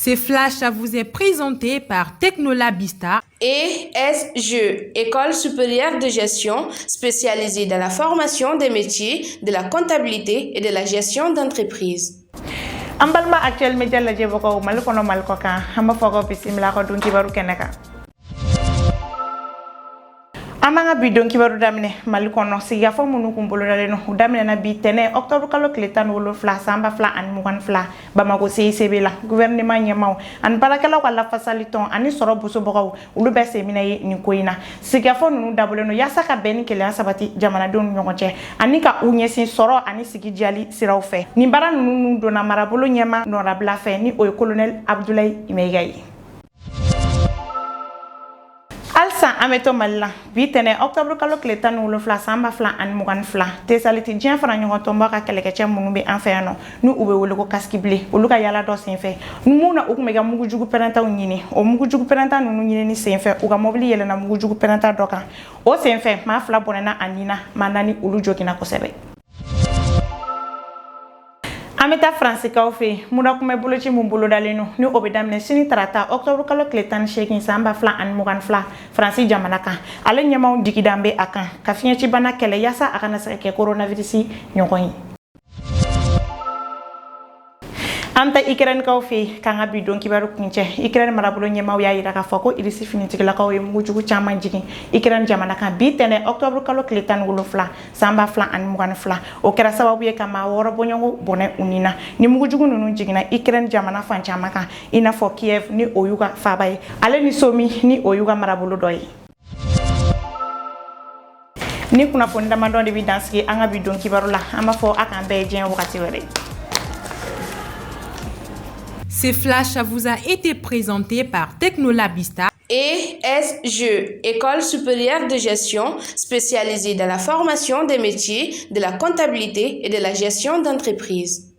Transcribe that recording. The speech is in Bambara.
Ce flash vous est présenté par Technolabista et ESGE, École supérieure de gestion spécialisée dans la formation des métiers de la comptabilité et de la gestion d'entreprise. Ambalma actuel media la jeboko malkono malkoka hamba fogo bisimila ko dunki baru keneka amanga bidon kibaru damine malikono siga fo munu kumbolo daleno damine na bitene octobre kalo kletan wolo fla samba fla an mugan fla bamako CICB la gouvernement nyamaw an barakala wala fasaliton ani soro buso bogaw ulu be semina ni koina siga fo nunu dabuleno yasa ka ben kele sabati jamana don nyonche ani ka unyesi soro ani sigi jali siraw fe ni bara nunu dona marabolo nyama no rabla fe ni o colonel Abdoulaye Imegayi Alsa ameto malila bitene octobre kalo kletan wolo fla samba fla an mugan fla tesaliti dien fara nyongo tomba ka keleke munu be anfeno nu ube wolo ko kaskibli wolo ka yala do senfe nu muna ukumega mugu jugu perenta nyini o mugu jugu perenta nunu nyini ni senfe uga mobili yele na mugu jugu perenta doka o senfe ma fla bonena anina manani ulu jokina kosebe Ameta France kaufe muna kume bolochi mumbolo daleno ni obedamne sini tarata octobre kalo kletan shekin samba fla an mugan fla France jamanaka ale nyama digidambe akan kafinya chibana kele yasa akana sake coronavirus nyokoyi Anta Ikren kaufe kanga bidon kibaru kunche Ikren marabolo nyama ya ira ka foko irisi finitik la kawe mujugu chama jigi Ikren jamanaka bitene octobre kalo kletan wolo fla samba fla an mugan fla o kera sababu ye kama woro bonyongo bone unina ni mujugu nunu jigina Ikren jamana fanchamaka ina fo Kiev ni oyuga fabaye ale ni somi ni oyuga marabolo doyi ni kuna ponda mandon de bidanski anga bidon kibaru la ama fo akambe jen wakati were Ce flash vous a été présenté par Technolabista et ESGE, École supérieure de gestion spécialisée dans la formation des métiers de la comptabilité et de la gestion d'entreprise.